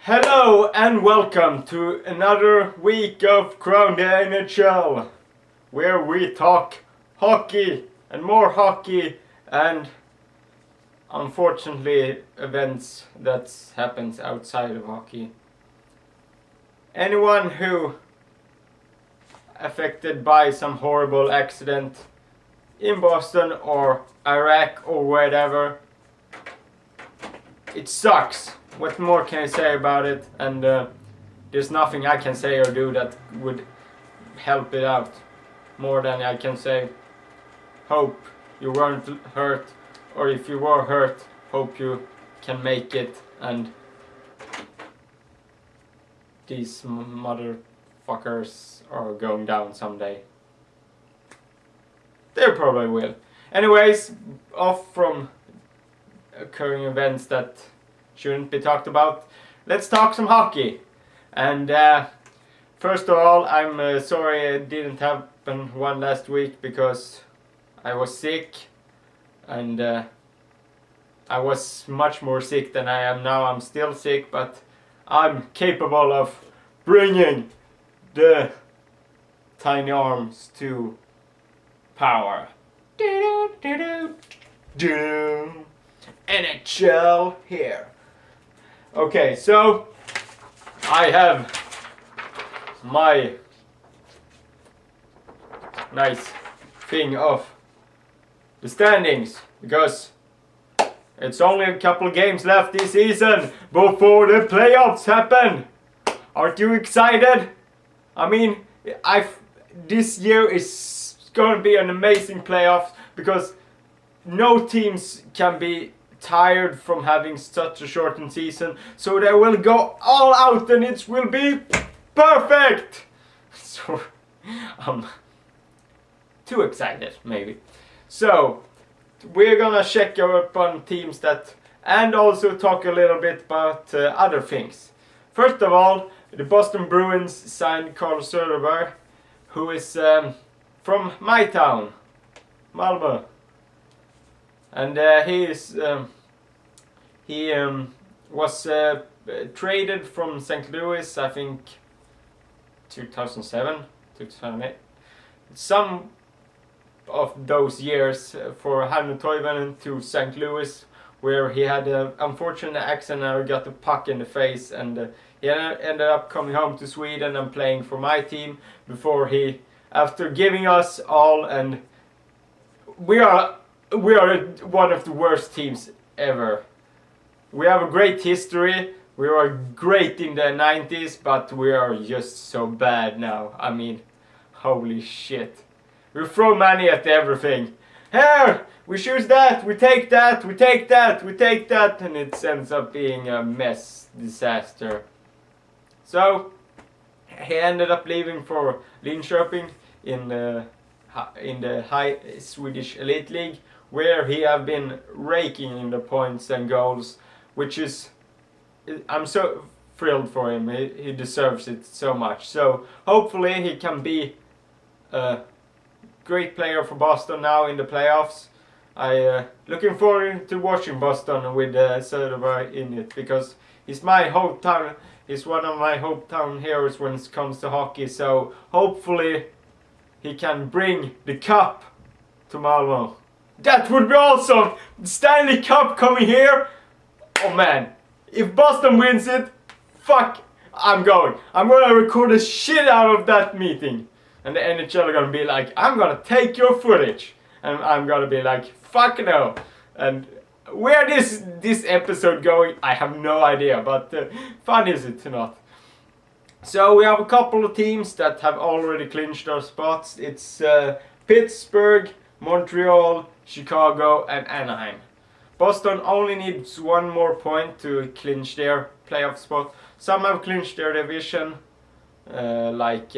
Hello and welcome to another week of CrownTheNHL, where we talk hockey and more hockey and unfortunately events that happens outside of hockey. Anyone who affected by some horrible accident in Boston or Iraq or whatever, it sucks. What more can I say about it? And there's nothing I can say or do that would help it out more than I can say hope you weren't hurt, or if you were hurt, hope you can make it, and these motherfuckers are going down someday. They probably will. Anyways, off from occurring events that shouldn't be talked about, let's talk some hockey. And first of all, I'm sorry it didn't happen one last week because I was sick, and I was much more sick than I am now. I'm still sick, but I'm capable of bringing the tiny arms to power. NHL here. Okay, so I have my nice thing of the standings, because it's only a couple of games left this season before the playoffs happen. Aren't you excited? I mean, this year is going to be an amazing playoffs, because no teams can be tired from having such a shortened season, so they will go all out and it will be perfect. So I'm too excited maybe. So we're gonna check up on teams that, and also talk a little bit about other things. First of all, the Boston Bruins signed Carl Söderberg, who is from my town, Malmö. And he was traded from St. Louis, I think 2007, 2008. Some of those years for Hannu Toivonen to St. Louis, where he had an unfortunate accident and got the puck in the face, and he ended up coming home to Sweden and playing for my team before he, after giving us all, and we are one of the worst teams ever. We have a great history. We were great in the 90s, but we are just so bad now. I mean, holy shit. We throw money at everything. Here, we choose that, we take that, we take that, we take that, and it ends up being a mess, disaster. So, he ended up leaving for Linköping in the high Swedish Elite League, where he have been raking in the points and goals, which is, I'm so thrilled for him. He deserves it so much. So hopefully he can be a great player for Boston now in the playoffs. I looking forward to watching Boston with Söderberg in it, because he's my hometown. He's one of my hometown heroes when it comes to hockey. So hopefully he can bring the cup to Malmö. That would be awesome! The Stanley Cup coming here! Oh man, if Boston wins it, fuck, I'm going. I'm gonna record the shit out of that meeting. And the NHL are gonna be like, I'm gonna take your footage. And I'm gonna be like, fuck no. And where this episode going, I have no idea, but fun is it or not? So we have a couple of teams that have already clinched their spots. It's Pittsburgh, Montreal, Chicago and Anaheim. Boston only needs one more point to clinch their playoff spot. Some have clinched their division, like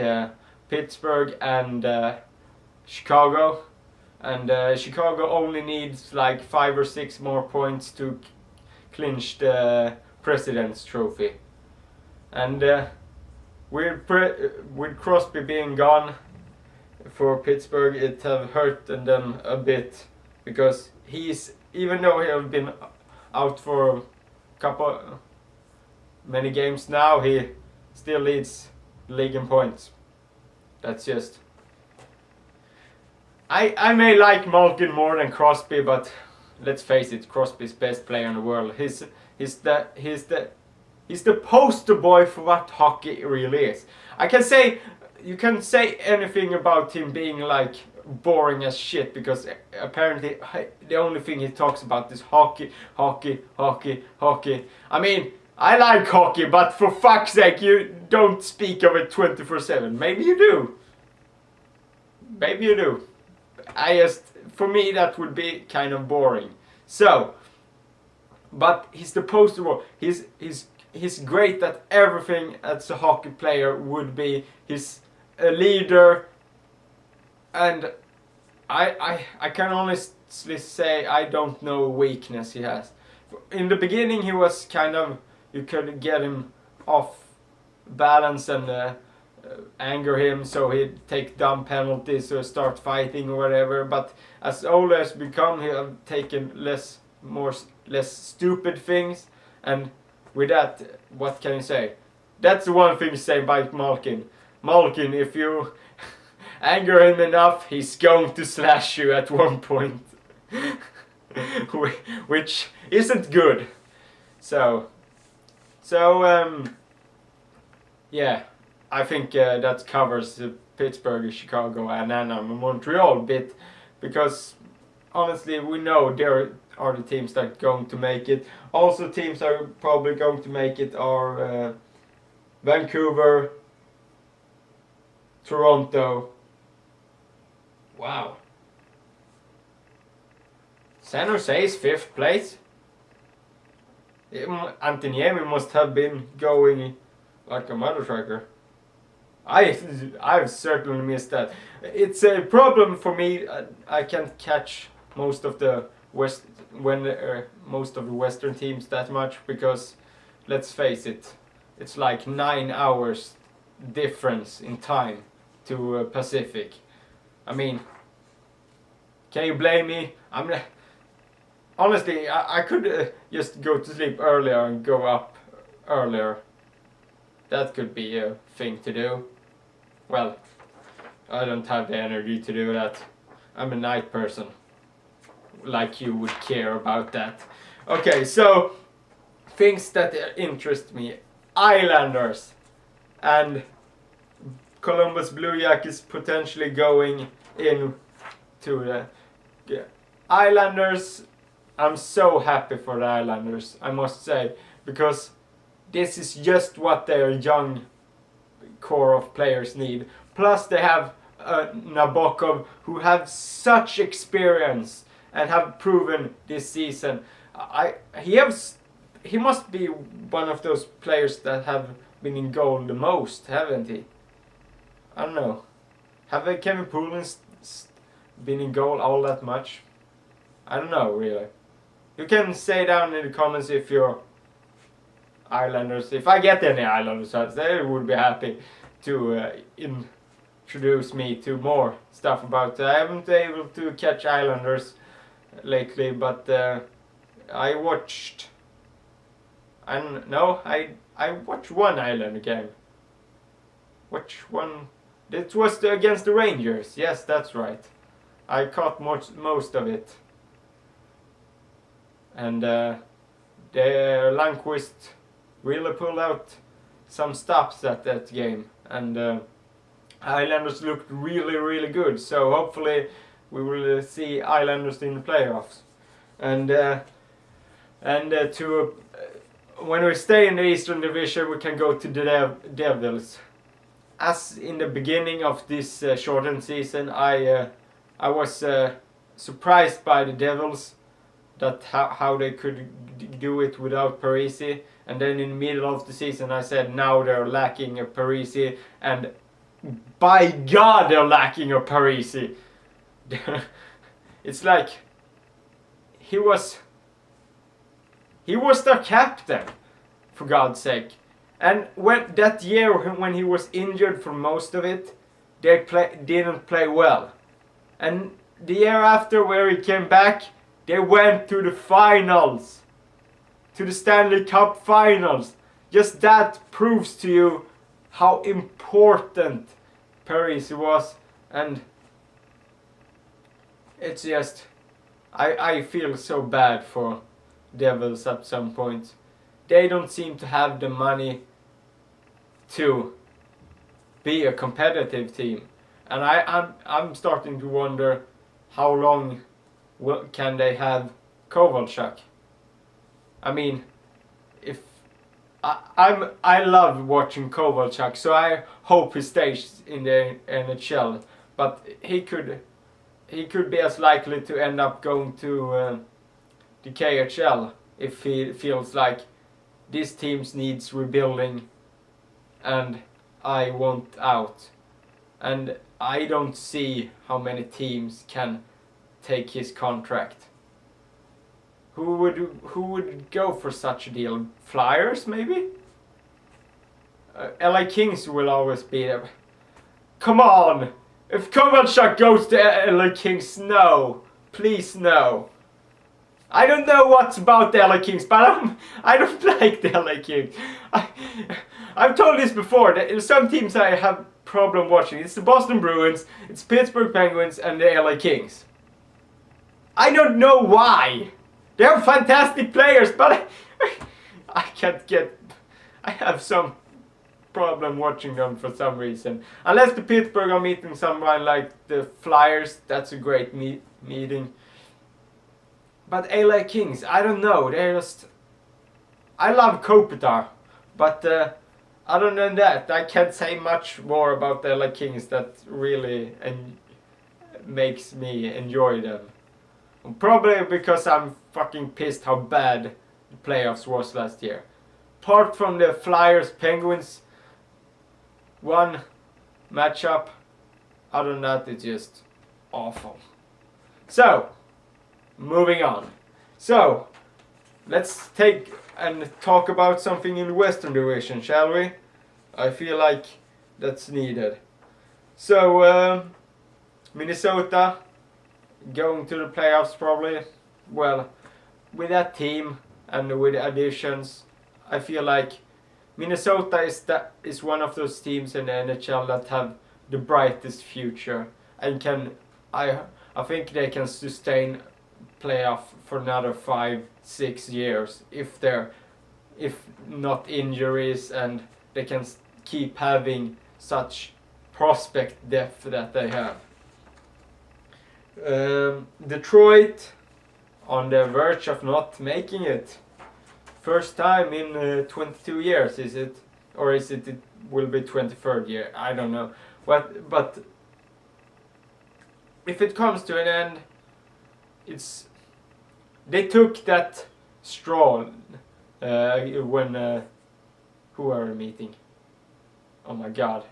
Pittsburgh and Chicago. And Chicago only needs like 5 or 6 more points to clinch the President's Trophy. And with Crosby being gone for Pittsburgh, it have hurt them a bit, because he's, even though he have been out for a couple many games now, he still leads the league in points. That's just... I may like Malkin more than Crosby, but let's face it, Crosby's best player in the world. He's the poster boy for what hockey really is. You can say anything about him being like boring as shit, because apparently the only thing he talks about is hockey, hockey, hockey, hockey. I mean, I like hockey, but for fuck's sake, you don't speak of it 24/7. Maybe you do. Maybe you do. For me, that would be kind of boring. So, but he's the poster boy. He's great at everything as a hockey player would be. He's a leader, and I can honestly say I don't know a weakness he has. In the beginning, he was kind of, you could get him off balance and anger him, so he'd take dumb penalties or start fighting or whatever. But as older has become, he have taken less stupid things, and with that, what can you say? That's the one thing to say about Malkin. Malkin, if you anger him enough, he's going to slash you at one point, which isn't good. So yeah. I think that covers the Pittsburgh, Chicago, and Montreal bit, because honestly we know there are the teams that are going to make it. Also, teams that are probably going to make it are Vancouver, Toronto. Wow. San Jose is 5th place. Antoniemi must have been going like a mother trucker. I've certainly missed that. It's a problem for me. I can't catch most of the most of the Western teams that much, because let's face it, it's like 9 hours difference in time to Pacific. I mean, can you blame me? Honestly, I could just go to sleep earlier and go up earlier. That could be a thing to do. Well, I don't have the energy to do that. I'm a night person. Like you would care about that. Okay, so things that interest me. Islanders and Columbus Blue Jackets potentially going in to the Islanders. I'm so happy for the Islanders, I must say, because this is just what their young core of players need. Plus they have Nabokov, who have such experience and have proven this season. He must be one of those players that have been in goal the most, haven't he? I don't know. Have Kevin Poulin been in goal all that much? I don't know, really. You can say down in the comments if you're Islanders. If I get any Islanders fans, they would be happy to introduce me to more stuff about. I haven't been able to catch Islanders lately, but I watched. I watched one Islander game. Which one? It was against the Rangers. Yes, that's right. I caught most of it. And the Lundqvist really pulled out some stops at that game, and Islanders looked really, really good. So hopefully we will see Islanders in the playoffs. And when we stay in the Eastern Division, we can go to the Devils. As in the beginning of this shortened season, I was surprised by the Devils, that how they could do it without Parisi. And then in the middle of the season I said, now they're lacking a Parisi, and by God they're lacking a Parisi. It's like he was their captain, for God's sake. And when that year when he was injured for most of it, they didn't play well. And the year after, where he came back, they went to the finals. To the Stanley Cup finals. just that proves to you how important Paris was, and it's just I feel so bad for Devils at some point. They don't seem to have the money to be a competitive team, and I'm starting to wonder how long can they have Kovalchuk. I mean, if I love watching Kovalchuk, so I hope he stays in the NHL, but he could be as likely to end up going to the KHL if he feels like this team needs rebuilding and I want out. And I don't see how many teams can take his contract. Who would go for such a deal? Flyers, maybe? LA Kings will always be there. Come on! If Kovalchuk goes to LA Kings, no. Please, no. I don't know what's about the LA Kings, but I don't like the LA Kings. I've told this before, that some teams I have problem watching. It's the Boston Bruins, it's Pittsburgh Penguins, and the LA Kings. I don't know why. They're fantastic players, but I can't get... I have some problem watching them for some reason. Unless the Pittsburgh are meeting someone like the Flyers, that's a great meeting. But LA Kings, I don't know, they're just... I love Kopitar, but other than that, I can't say much more about the LA Kings that really makes me enjoy them. Probably because I'm fucking pissed how bad the playoffs was last year. Apart from the Flyers Penguins one matchup, other than that it's just awful. So, moving on. So, let's take and talk about something in the Western Division, shall we? I feel like that's needed. So, Minnesota going to the playoffs probably. Well, with that team and with additions, I feel like Minnesota is one of those teams in the NHL that have the brightest future and can I think they can sustain playoff for another 5-6 years if not injuries, and they can keep having such prospect depth that they have. Detroit on the verge of not making it. First time in 22 years, is it? Or is it will be 23rd year? I don't know. But if it comes to an end, it's... They took that straw when... who are we meeting? Oh my god.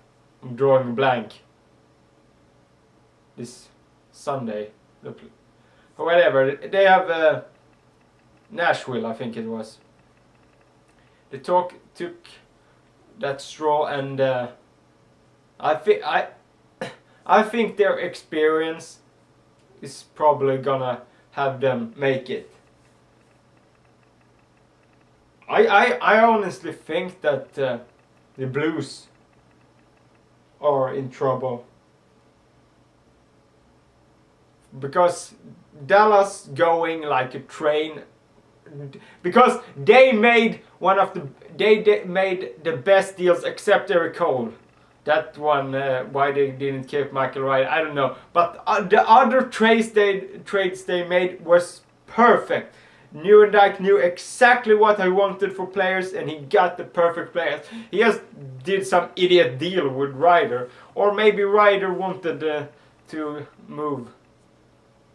I'm drawing a blank. This Sunday. Or whatever. They have Nashville, I think it was. They took that straw, and I think their experience is probably gonna have them make it. I honestly think that the Blues are in trouble, because Dallas going like a train, because they made they made the best deals except Eric Cole. That one, why they didn't keep Michael Wright, I don't know. But the other trades they made was perfect. Nieuwendyk knew exactly what he wanted for players, and he got the perfect players. He just did some idiot deal with Ryder, or maybe Ryder wanted to move.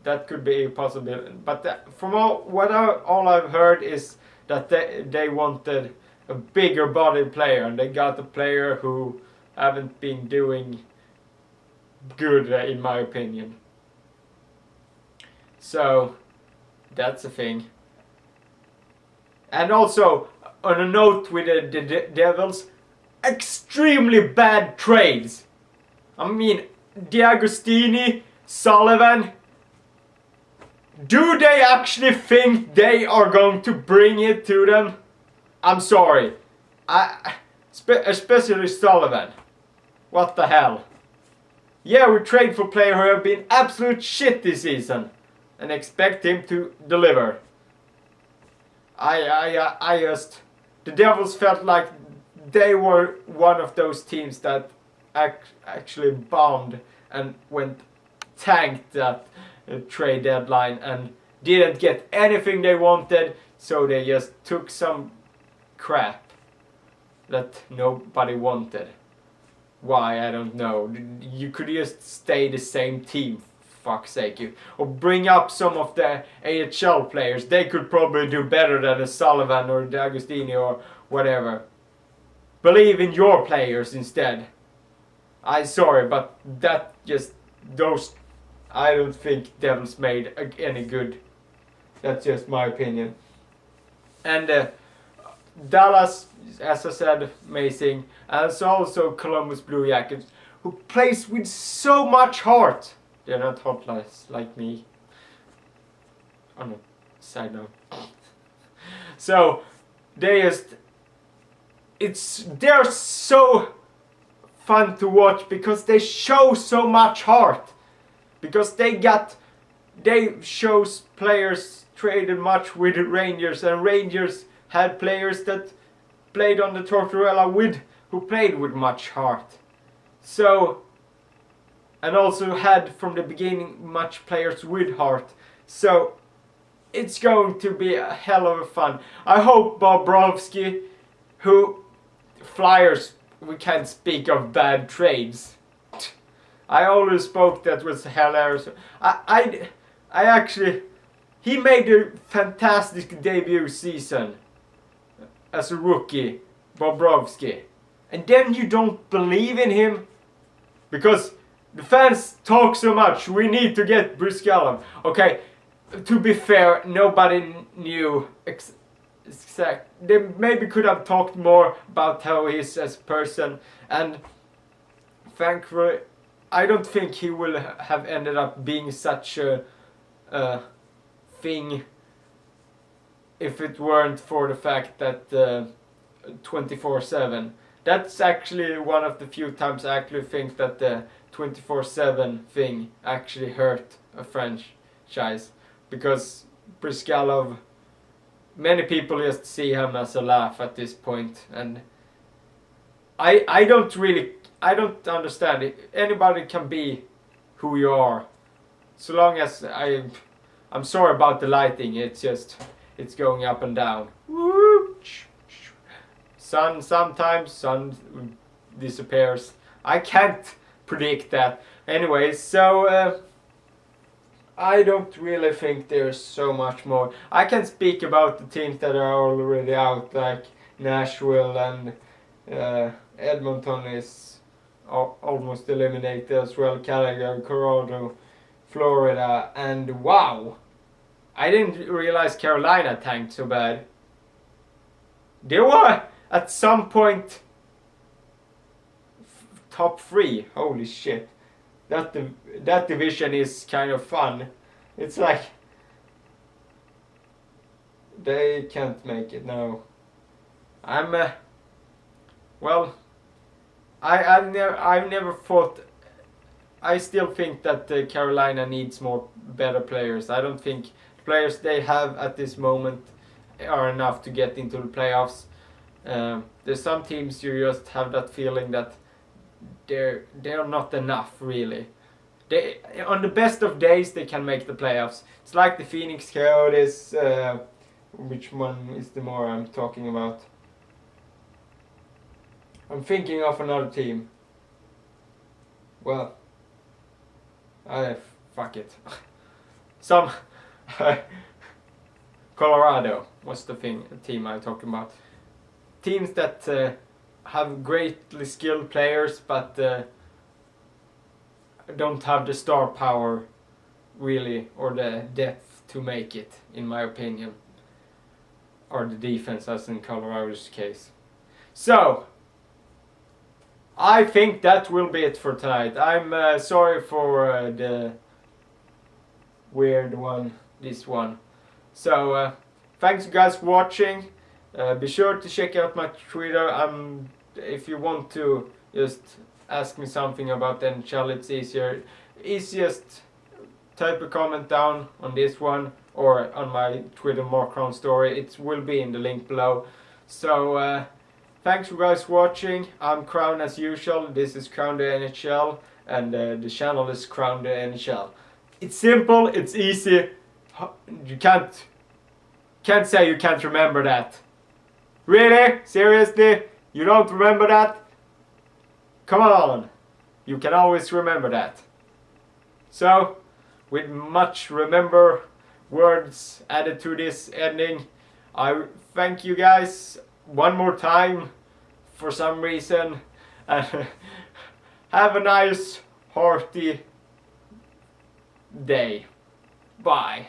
That could be a possibility. But from all I've heard is that they wanted a bigger bodied player, and they got a player who haven't been doing good, in my opinion. So that's a thing. And also, on a note with the Devils, extremely bad trades. I mean, D'Agostini, Sullivan. Do they actually think they are going to bring it to them? I'm sorry. especially Sullivan. What the hell? Yeah, we trade for players who have been absolute shit this season and expect him to deliver. I just... The Devils felt like they were one of those teams that actually bombed and went tanked that trade deadline and didn't get anything they wanted, so they just took some crap that nobody wanted. Why, I don't know. You could just stay the same team, for fuck's sake. Or bring up some of the AHL players. They could probably do better than a Sullivan or D'Agostini or whatever. Believe in your players instead. I'm sorry, but that just... Those... I don't think Devils made any good. That's just my opinion. And Dallas, as I said, amazing. And it's also Columbus Blue Jackets, who plays with so much heart. They're not heartless like me. On a side note. So, they just... They're so fun to watch because they show so much heart. Because they shows players traded much with Rangers, and Rangers had players that played on the Tortorella who played with much heart. So, and also had from the beginning much players with heart. So, it's going to be a hell of a fun. I hope Bobrovsky, who Flyers, we can't speak of bad trades. I always spoke that was hilarious. I actually, he made a fantastic debut season as a rookie, Bobrovsky. And then you don't believe in him because the fans talk so much. We need to get Bryskalov. Okay, to be fair, nobody knew exact. They maybe could have talked more about how he is as a person, and thankfully, I don't think he will have ended up being such a thing if it weren't for the fact that 24/7. That's actually one of the few times I actually think that the 24/7 thing actually hurt a franchise, because Bryskalov, many people just see him as a laugh at this point, and I don't understand it. Anybody can be who you are, so long as I'm sorry about the lighting. It's going up and down. Sun disappears. I can't predict that. Anyways, so I don't really think there's so much more. I can speak about the teams that are already out, like Nashville, and Edmonton is almost eliminated as well. Calgary, Colorado, Florida, and wow! I didn't realize Carolina tanked so bad. They were at some point top 3. Holy shit! That division is kind of fun. It's like they can't make it now. Well, I've never thought. I still think that Carolina needs better players. I don't think the players they have at this moment are enough to get into the playoffs. There's some teams you just have that feeling that they're not enough really. They, on the best of days, they can make the playoffs. It's like the Phoenix Coyotes. Which one is the more I'm talking about? I'm thinking of another team. Well, fuck it. Some Colorado was the team I'm talking about. Teams that have greatly skilled players, but don't have the star power really, or the depth to make it, in my opinion. Or the defense, as in Colorado's case. So, I think that will be it for tonight. I'm sorry for the weird one, this one. So, thanks you guys for watching. Be sure to check out my Twitter. If you want to just ask me something about the NHL, it's easiest type a comment down on this one or on my Twitter More Crown story. It will be in the link below. So thanks you guys for watching. I'm Crown as usual. This is Crown the NHL, and the channel is Crown the NHL. It's simple, it's easy. You can't say you can't remember that. Really? Seriously? You don't remember that? Come on! You can always remember that. So, with much remember words added to this ending, I thank you guys one more time for some reason, and have a nice, hearty day. Bye.